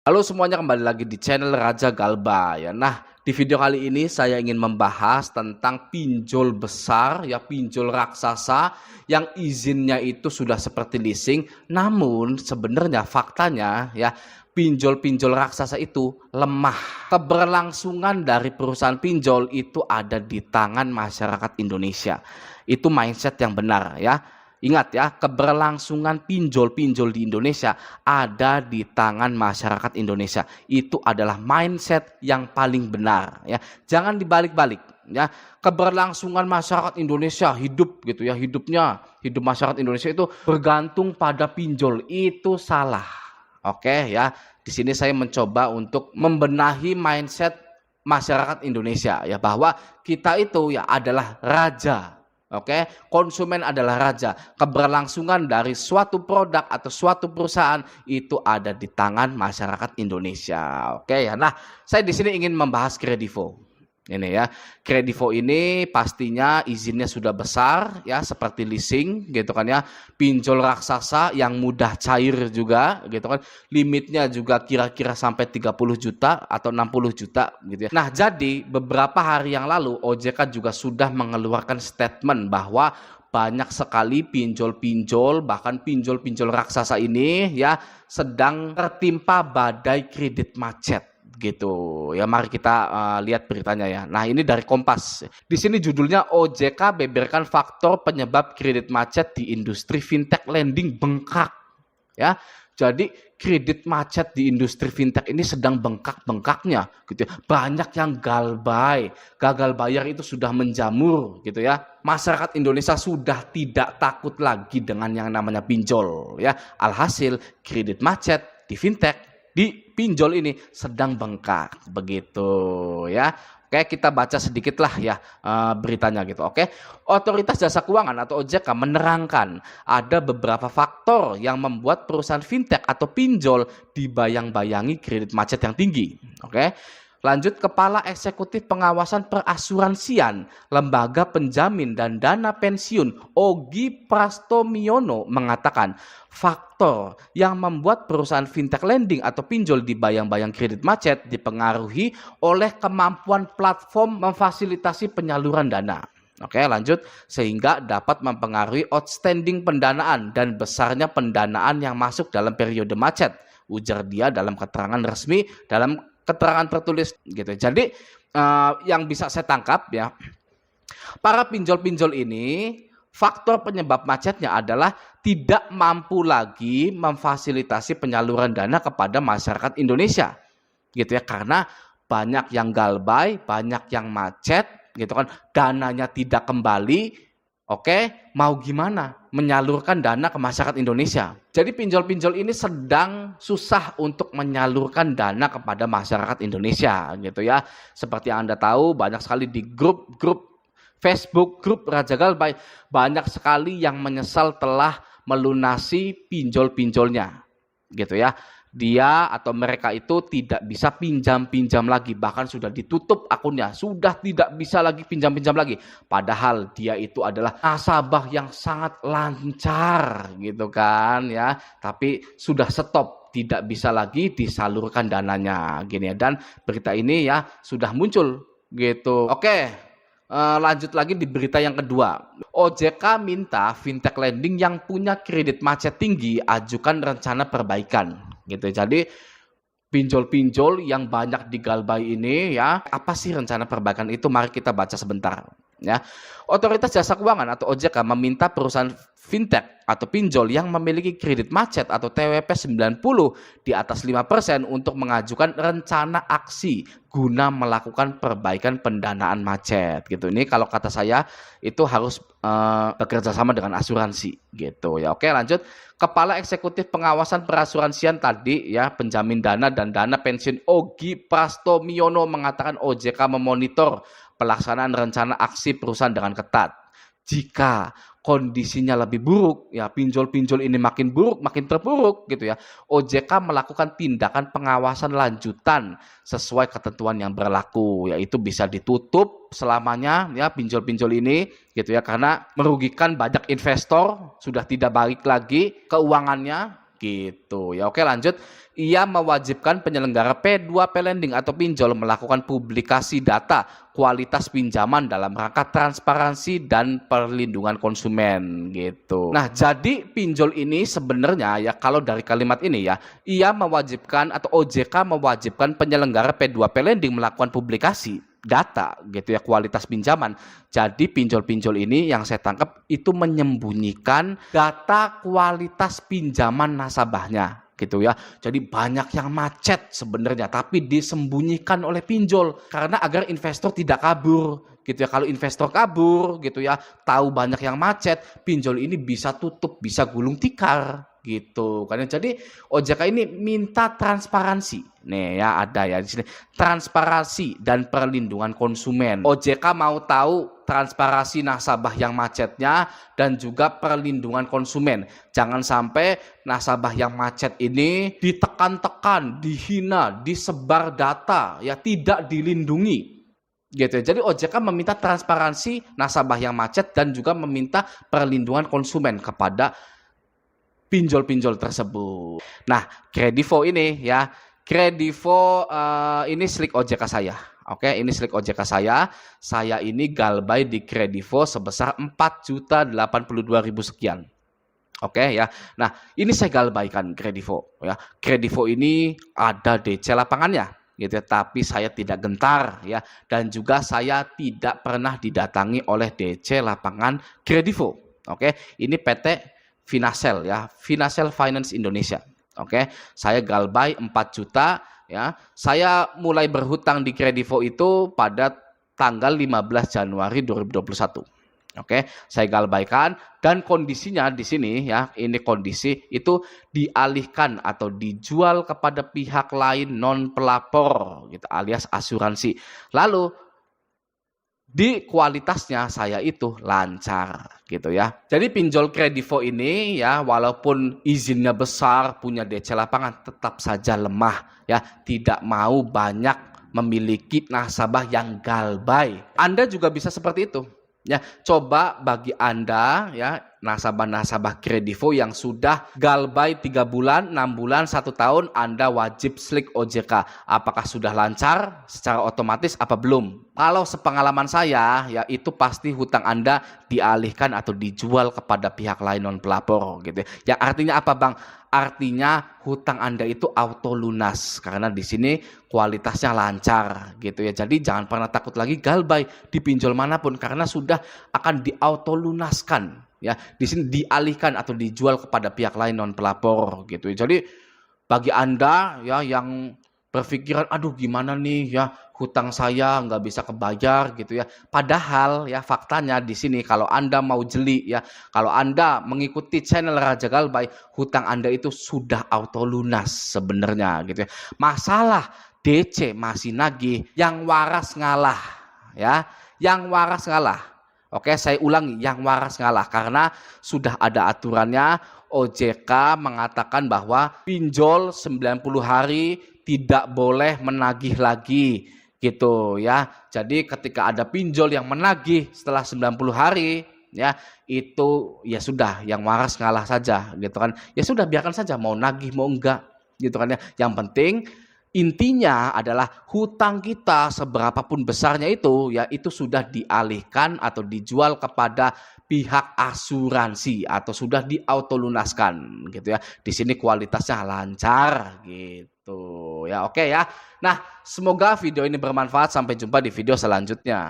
Halo semuanya, kembali lagi di channel Raja Galba ya. Nah, di video kali ini saya ingin membahas tentang pinjol besar ya, pinjol raksasa yang izinnya itu sudah seperti leasing. Namun sebenarnya faktanya ya, pinjol-pinjol raksasa itu lemah. Keberlangsungan dari perusahaan pinjol itu ada di tangan masyarakat Indonesia. Itu mindset yang benar ya. Ingat ya, keberlangsungan pinjol-pinjol di Indonesia ada di tangan masyarakat Indonesia. Itu adalah mindset yang paling benar ya. Jangan dibalik-balik ya. Keberlangsungan masyarakat Indonesia hidup gitu ya, hidup masyarakat Indonesia itu bergantung pada pinjol. Itu salah. Oke ya. Di sini saya mencoba untuk membenahi mindset masyarakat Indonesia ya, bahwa kita itu ya adalah raja. Oke, konsumen adalah raja. Keberlangsungan dari suatu produk atau suatu perusahaan itu ada di tangan masyarakat Indonesia. Oke ya. Nah, saya di sini ingin membahas Kredivo. Ini ya, Kredivo ini pastinya izinnya sudah besar ya, seperti leasing gitu kan ya. Pinjol raksasa yang mudah cair juga gitu kan. Limitnya juga kira-kira sampai 30 juta atau 60 juta gitu ya. Nah, jadi beberapa hari yang lalu OJK juga sudah mengeluarkan statement bahwa banyak sekali pinjol-pinjol, bahkan pinjol-pinjol raksasa ini ya sedang tertimpa badai kredit macet gitu ya. Mari kita lihat beritanya ya. Nah, ini dari Kompas. Di sini judulnya OJK beberkan faktor penyebab kredit macet di industri fintech lending bengkak ya. Jadi kredit macet di industri fintech ini sedang bengkak-bengkaknya gitu ya. Banyak yang gagal bayar itu sudah menjamur gitu ya. Masyarakat Indonesia sudah tidak takut lagi dengan yang namanya pinjol ya. Alhasil kredit macet di fintech, di pinjol ini sedang bengkak begitu ya. Oke, kita baca sedikit lah ya beritanya gitu. Oke, Otoritas Jasa Keuangan atau OJK menerangkan ada beberapa faktor yang membuat perusahaan fintech atau pinjol dibayang-bayangi kredit macet yang tinggi. Oke. Lanjut, Kepala Eksekutif Pengawasan Perasuransian, Lembaga Penjamin dan Dana Pensiun Ogi Prastomiono mengatakan faktor yang membuat perusahaan fintech lending atau pinjol dibayang-bayang kredit macet dipengaruhi oleh kemampuan platform memfasilitasi penyaluran dana. Oke, lanjut, sehingga dapat mempengaruhi outstanding pendanaan dan besarnya pendanaan yang masuk dalam periode macet, ujar dia dalam keterangan resmi dalam keterangan tertulis gitu. Jadi yang bisa saya tangkap ya, para pinjol-pinjol ini faktor penyebab macetnya adalah tidak mampu lagi memfasilitasi penyaluran dana kepada masyarakat Indonesia gitu ya, karena banyak yang galbay, banyak yang macet gitu kan, dananya tidak kembali. Oke, mau gimana menyalurkan dana ke masyarakat Indonesia? Jadi pinjol-pinjol ini sedang susah untuk menyalurkan dana kepada masyarakat Indonesia gitu ya. Seperti yang Anda tahu, banyak sekali di grup-grup Facebook, grup Raja Galbay, banyak sekali yang menyesal telah melunasi pinjol-pinjolnya gitu ya. Dia atau mereka itu tidak bisa pinjam-pinjam lagi, bahkan sudah ditutup akunnya, sudah tidak bisa lagi pinjam-pinjam lagi. Padahal dia itu adalah nasabah yang sangat lancar gitu kan ya, tapi sudah stop, tidak bisa lagi disalurkan dananya gini ya. Dan berita ini ya sudah muncul gitu. Oke. Lanjut lagi di berita yang kedua. OJK minta fintech lending yang punya kredit macet tinggi ajukan rencana perbaikan gitu. Jadi pinjol-pinjol yang banyak digalbay ini ya, apa sih rencana perbaikan itu? Mari kita baca sebentar ya. Otoritas Jasa Keuangan atau OJK meminta perusahaan fintech atau pinjol yang memiliki kredit macet atau TWP 90 di atas 5% untuk mengajukan rencana aksi guna melakukan perbaikan pendanaan macet gitu. Ini kalau kata saya itu harus bekerja sama dengan asuransi gitu ya. Oke, lanjut. Kepala Eksekutif Pengawasan Perasuransian tadi ya, penjamin dana dan dana pensiun Ogi Prastomiono mengatakan OJK memonitor pelaksanaan rencana aksi perusahaan dengan ketat. Jika kondisinya lebih buruk ya, pinjol-pinjol ini makin buruk, makin terpuruk gitu ya, OJK melakukan tindakan pengawasan lanjutan sesuai ketentuan yang berlaku, yaitu bisa ditutup selamanya ya pinjol-pinjol ini gitu ya, karena merugikan banyak investor, sudah tidak baik lagi keuangannya gitu ya. Oke, lanjut. Ia mewajibkan penyelenggara P2P lending atau pinjol melakukan publikasi data kualitas pinjaman dalam rangka transparansi dan perlindungan konsumen gitu. Nah, jadi pinjol ini sebenarnya ya, kalau dari kalimat ini ya, ia mewajibkan atau OJK mewajibkan penyelenggara P2P lending melakukan publikasi data gitu ya, kualitas pinjaman. Jadi pinjol-pinjol ini yang saya tangkap itu menyembunyikan data kualitas pinjaman nasabahnya gitu ya. Jadi banyak yang macet sebenarnya, tapi disembunyikan oleh pinjol karena agar investor tidak kabur gitu ya. Kalau investor kabur gitu ya, tahu banyak yang macet, pinjol ini bisa tutup, bisa gulung tikar gitu. Karena jadi OJK ini minta transparansi. Nih ya, ada ya di sini transparansi dan perlindungan konsumen. OJK mau tahu transparansi nasabah yang macetnya dan juga perlindungan konsumen. Jangan sampai nasabah yang macet ini ditekan-tekan, dihina, disebar data, ya tidak dilindungi. Gitu. Jadi OJK meminta transparansi nasabah yang macet dan juga meminta perlindungan konsumen kepada pinjol-pinjol tersebut. Nah, Kredivo ini ya, Kredivo ini slik OJK saya. Oke, ini slik OJK saya. Saya ini galbay di Kredivo sebesar 4.082.000 sekian. Oke ya. Nah, ini saya galbaikan Kredivo ya. Kredivo ini ada DC lapangannya gitu ya, tapi saya tidak gentar ya, dan juga saya tidak pernah didatangi oleh DC lapangan Kredivo. Oke, ini PT Finassel ya, Finassel Finance Indonesia. Oke, saya galbay 4 juta ya. Saya mulai berhutang di Kredivo itu pada tanggal 15 Januari 2021. Oke, saya galbaikan dan kondisinya di sini ya, ini kondisi itu dialihkan atau dijual kepada pihak lain non pelapor gitu, alias asuransi. Lalu di kualitasnya saya itu lancar gitu ya. Jadi pinjol Kredivo ini ya, walaupun izinnya besar, punya DC lapangan, tetap saja lemah ya, tidak mau banyak memiliki nasabah yang galbay. Anda juga bisa seperti itu. Ya, coba bagi Anda ya, nasabah-nasabah Kredivo yang sudah galbay 3 bulan, 6 bulan, 1 tahun, Anda wajib slik OJK. Apakah sudah lancar secara otomatis apa belum? Kalau sepengalaman saya ya, itu pasti hutang Anda dialihkan atau dijual kepada pihak lain non pelapor gitu. Yang artinya apa, Bang? Artinya hutang Anda itu auto lunas karena di sini kualitasnya lancar gitu ya. Jadi jangan pernah takut lagi galbay di pinjol manapun karena sudah akan diauto lunaskan ya. Di sini dialihkan atau dijual kepada pihak lain non pelapor gitu ya. Jadi bagi Anda ya yang berpikiran aduh gimana nih ya, hutang saya nggak bisa kebayar gitu ya. Padahal ya faktanya di sini kalau Anda mau jeli ya, kalau Anda mengikuti channel Raja Galbay, hutang Anda itu sudah auto lunas sebenarnya gitu ya. Masalah DC masih nagih, yang waras ngalah ya, yang waras ngalah. Oke, saya ulangi, yang waras ngalah karena sudah ada aturannya. OJK mengatakan bahwa pinjol 90 hari tidak boleh menagih lagi gitu ya. Jadi ketika ada pinjol yang menagih setelah 90 hari ya, itu ya sudah, yang waras ngalah saja gitu kan. Ya sudah, biarkan saja mau nagih mau enggak gitu kan ya. Yang penting intinya adalah hutang kita seberapapun besarnya itu ya, itu sudah dialihkan atau dijual kepada pihak asuransi atau sudah diautolunaskan gitu ya. Di sini kualitasnya lancar gitu ya. Oke ya. Nah, semoga video ini bermanfaat. Sampai jumpa di video selanjutnya.